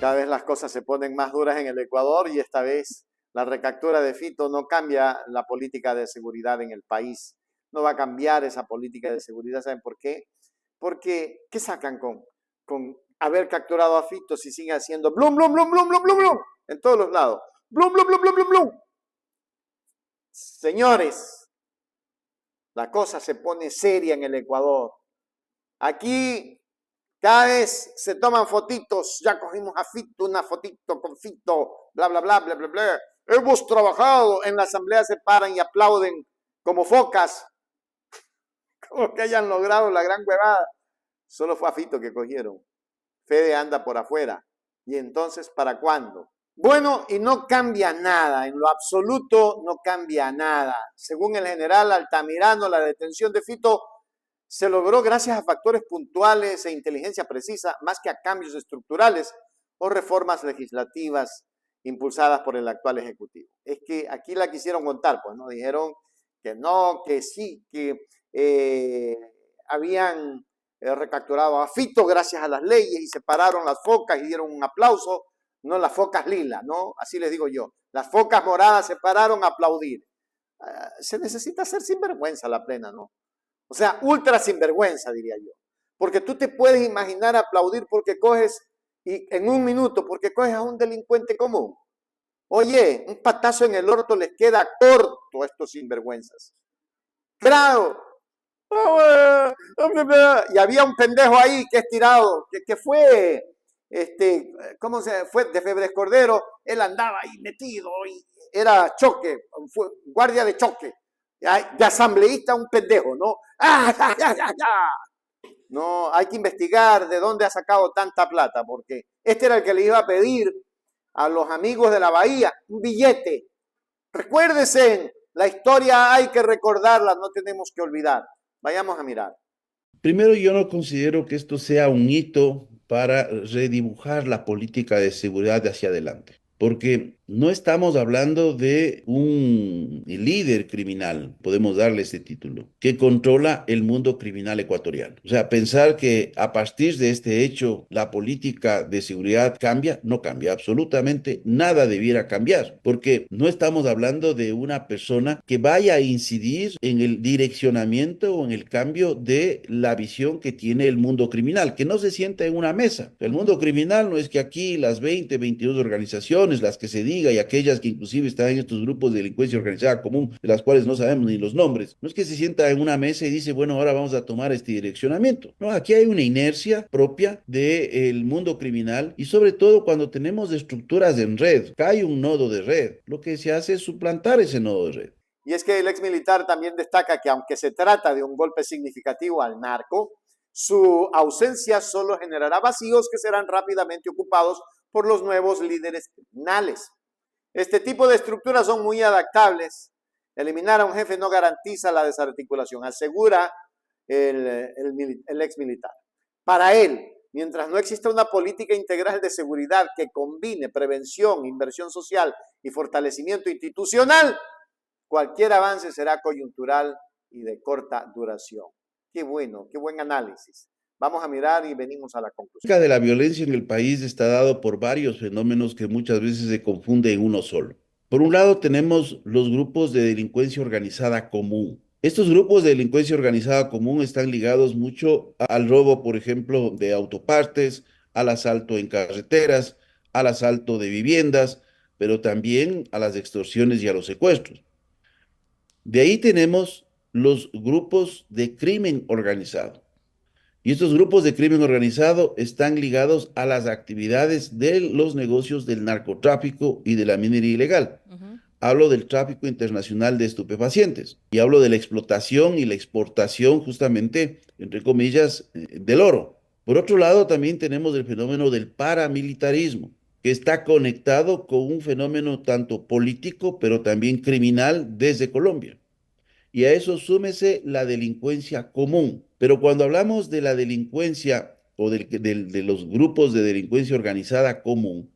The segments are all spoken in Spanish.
Cada vez las cosas se ponen más duras en el Ecuador y esta vez la recaptura de Fito no cambia la política de seguridad en el país. No va a cambiar esa política de seguridad. ¿Saben por qué? Porque, ¿qué sacan con haber capturado a Fito si sigue haciendo blum, blum, blum, blum, blum, blum, blum en todos los lados? Blum, blum, blum, blum, blum, blum. Señores, la cosa se pone seria en el Ecuador. Aquí cada vez se toman fotitos, ya cogimos a Fito, una fotito con Fito, bla, bla, bla, bla, bla, bla. Hemos trabajado, en la asamblea se paran y aplauden como focas, como que hayan logrado la gran huevada. Solo fue a Fito que cogieron. Fede anda por afuera. ¿Y entonces para cuándo? Bueno, y no cambia nada, en lo absoluto no cambia nada. Según el general Altamirano, la detención de Fito se logró gracias a factores puntuales e inteligencia precisa, más que a cambios estructurales o reformas legislativas impulsadas por el actual Ejecutivo. Es que aquí la quisieron contar, pues no dijeron que no, que sí, que habían recapturado a Fito gracias a las leyes y separaron las focas y dieron un aplauso. No, las focas lilas, ¿no? Así les digo yo. Las focas moradas se pararon a aplaudir. Se necesita ser sinvergüenza la plena, ¿no? O sea, ultra sinvergüenza, diría yo. Porque tú te puedes imaginar aplaudir porque coges, y en un minuto, porque coges a un delincuente común. Oye, un patazo en el orto les queda corto a estos sinvergüenzas. Claro. Y había un pendejo ahí que es tirado, que fue, ¿cómo se fue? De Febres Cordero, él andaba ahí metido y era choque, fue guardia de choque, de asambleísta un pendejo, ¿no? ¡Ah, ya, ya, ya, ya! No, hay que investigar de dónde ha sacado tanta plata, porque este era el que le iba a pedir a los amigos de la Bahía un billete. Recuérdense, la historia hay que recordarla, no tenemos que olvidar. Vayamos a mirar. Primero, yo no considero que esto sea un hito para redibujar la política de seguridad de hacia adelante, porque no estamos hablando de un líder criminal, podemos darle ese título, que controla el mundo criminal ecuatoriano. O sea, pensar que a partir de este hecho la política de seguridad cambia, no cambia, absolutamente nada debiera cambiar, porque no estamos hablando de una persona que vaya a incidir en el direccionamiento o en el cambio de la visión que tiene el mundo criminal, que no se sienta en una mesa. El mundo criminal no es que aquí las 20, 22 organizaciones, las que se diga y aquellas que inclusive están en estos grupos de delincuencia organizada común, de las cuales no sabemos ni los nombres, no es que se sienta en una mesa y dice, bueno, ahora vamos a tomar este direccionamiento. No, aquí hay una inercia propia del mundo criminal y sobre todo cuando tenemos estructuras en red, cae un nodo de red, lo que se hace es suplantar ese nodo de red. Y es que el ex militar también destaca que aunque se trata de un golpe significativo al narco, su ausencia solo generará vacíos que serán rápidamente ocupados por los nuevos líderes criminales. Este tipo de estructuras son muy adaptables. Eliminar a un jefe no garantiza la desarticulación, asegura el ex militar. Para él, mientras no exista una política integral de seguridad que combine prevención, inversión social y fortalecimiento institucional, cualquier avance será coyuntural y de corta duración. Qué bueno, qué buen análisis. Vamos a mirar y venimos a la conclusión. De la violencia en el país está dado por varios fenómenos que muchas veces se confunden en uno solo. Por un lado tenemos los grupos de delincuencia organizada común. Estos grupos de delincuencia organizada común están ligados mucho al robo, por ejemplo, de autopartes, al asalto en carreteras, al asalto de viviendas, pero también a las extorsiones y a los secuestros. De ahí tenemos los grupos de crimen organizado. Y estos grupos de crimen organizado están ligados a las actividades de los negocios del narcotráfico y de la minería ilegal. Hablo del tráfico internacional de estupefacientes y hablo de la explotación y la exportación justamente, entre comillas, del oro. Por otro lado, también tenemos el fenómeno del paramilitarismo, que está conectado con un fenómeno tanto político, pero también criminal desde Colombia. Y a eso súmese la delincuencia común. Pero cuando hablamos de la delincuencia o de los grupos de delincuencia organizada común,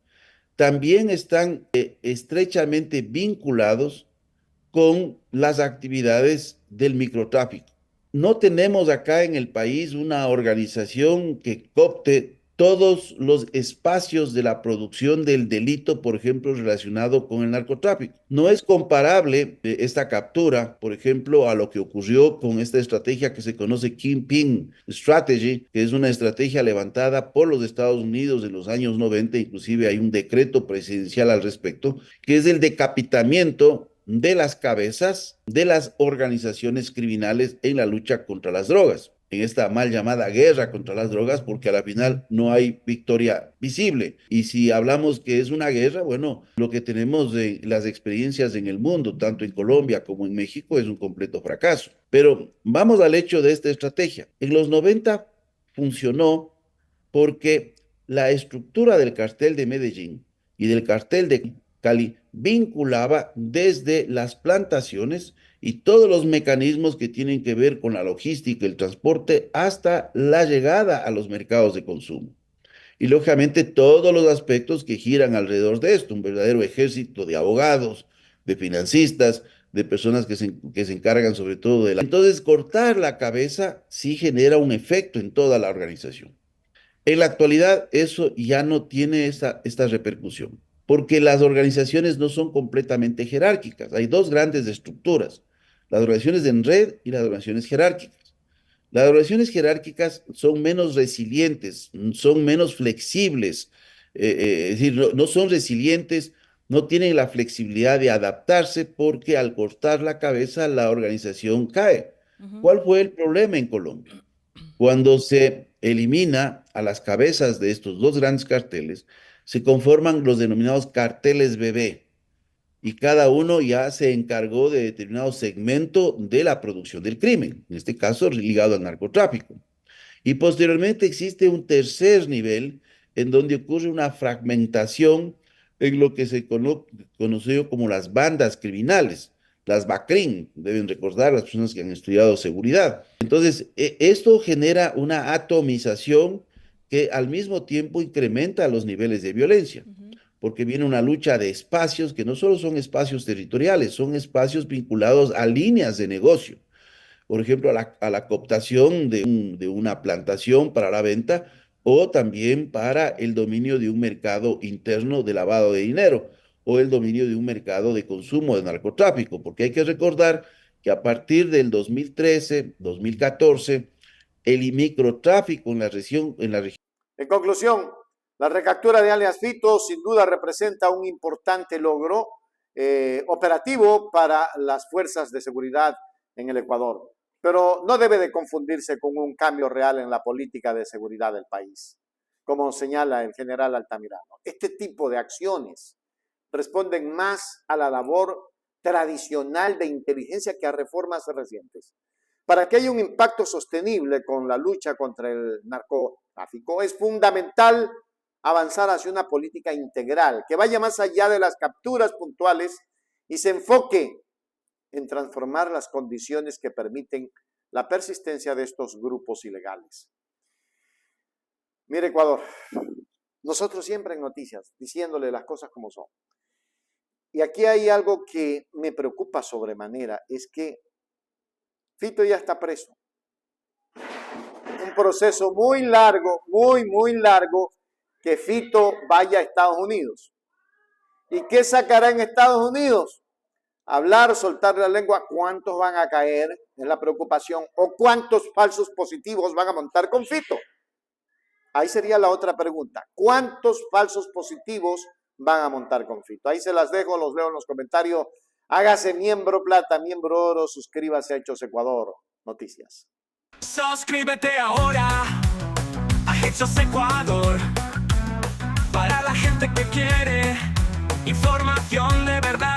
también están estrechamente vinculados con las actividades del microtráfico. No tenemos acá en el país una organización que coopte todos los espacios de la producción del delito, por ejemplo, relacionado con el narcotráfico. No es comparable esta captura, por ejemplo, a lo que ocurrió con esta estrategia que se conoce Kingpin Strategy, que es una estrategia levantada por los Estados Unidos en los años 90, inclusive hay un decreto presidencial al respecto, que es el decapitamiento de las cabezas de las organizaciones criminales en la lucha contra las drogas, en esta mal llamada guerra contra las drogas, porque a la final no hay victoria visible. Y si hablamos que es una guerra, bueno, lo que tenemos de las experiencias en el mundo, tanto en Colombia como en México, es un completo fracaso. Pero vamos al hecho de esta estrategia. En los 90 funcionó porque la estructura del cartel de Medellín y del cartel de Cali vinculaba desde las plantaciones y todos los mecanismos que tienen que ver con la logística, el transporte, hasta la llegada a los mercados de consumo. Y lógicamente todos los aspectos que giran alrededor de esto, un verdadero ejército de abogados, de financistas, de personas que se encargan sobre todo de la... Entonces, cortar la cabeza sí genera un efecto en toda la organización. En la actualidad, eso ya no tiene esta repercusión, porque las organizaciones no son completamente jerárquicas. Hay dos grandes estructuras, las organizaciones en red y las organizaciones jerárquicas. Las organizaciones jerárquicas son menos resilientes, son menos flexibles, es decir, no son resilientes, no tienen la flexibilidad de adaptarse porque al cortar la cabeza la organización cae. ¿Cuál fue el problema en Colombia? Cuando se elimina a las cabezas de estos dos grandes carteles, se conforman los denominados carteles bebé y cada uno ya se encargó de determinado segmento de la producción del crimen, en este caso ligado al narcotráfico. Y posteriormente existe un tercer nivel en donde ocurre una fragmentación en lo que se conoció como las bandas criminales, las BACRIM, deben recordar las personas que han estudiado seguridad. Entonces, esto genera una atomización que al mismo tiempo incrementa los niveles de violencia, porque viene una lucha de espacios que no solo son espacios territoriales, son espacios vinculados a líneas de negocio. Por ejemplo, a la cooptación de una plantación para la venta o también para el dominio de un mercado interno de lavado de dinero o el dominio de un mercado de consumo de narcotráfico, porque hay que recordar que a partir del 2013, 2014, el microtráfico en la región... En conclusión, la recaptura de alias Fito sin duda representa un importante logro operativo para las fuerzas de seguridad en el Ecuador, pero no debe de confundirse con un cambio real en la política de seguridad del país, como señala el general Altamirano. Este tipo de acciones responden más a la labor tradicional de inteligencia que a reformas recientes. Para que haya un impacto sostenible con la lucha contra el narcotráfico, es fundamental avanzar hacia una política integral que vaya más allá de las capturas puntuales y se enfoque en transformar las condiciones que permiten la persistencia de estos grupos ilegales. Mire, Ecuador, nosotros siempre en noticias, diciéndole las cosas como son. Y aquí hay algo que me preocupa sobremanera, es que Fito ya está preso. Un proceso muy largo, muy largo, que Fito vaya a Estados Unidos. ¿Y qué sacará en Estados Unidos? Hablar, soltar la lengua, ¿cuántos van a caer? Es la preocupación. ¿O cuántos falsos positivos van a montar con Fito? Ahí sería la otra pregunta. ¿Cuántos falsos positivos van a montar con Fito? Ahí se las dejo, los leo en los comentarios. Hágase miembro plata, miembro oro, suscríbase a Hechos Ecuador Noticias. Suscríbete ahora a Hechos Ecuador, para la gente que quiere información de verdad.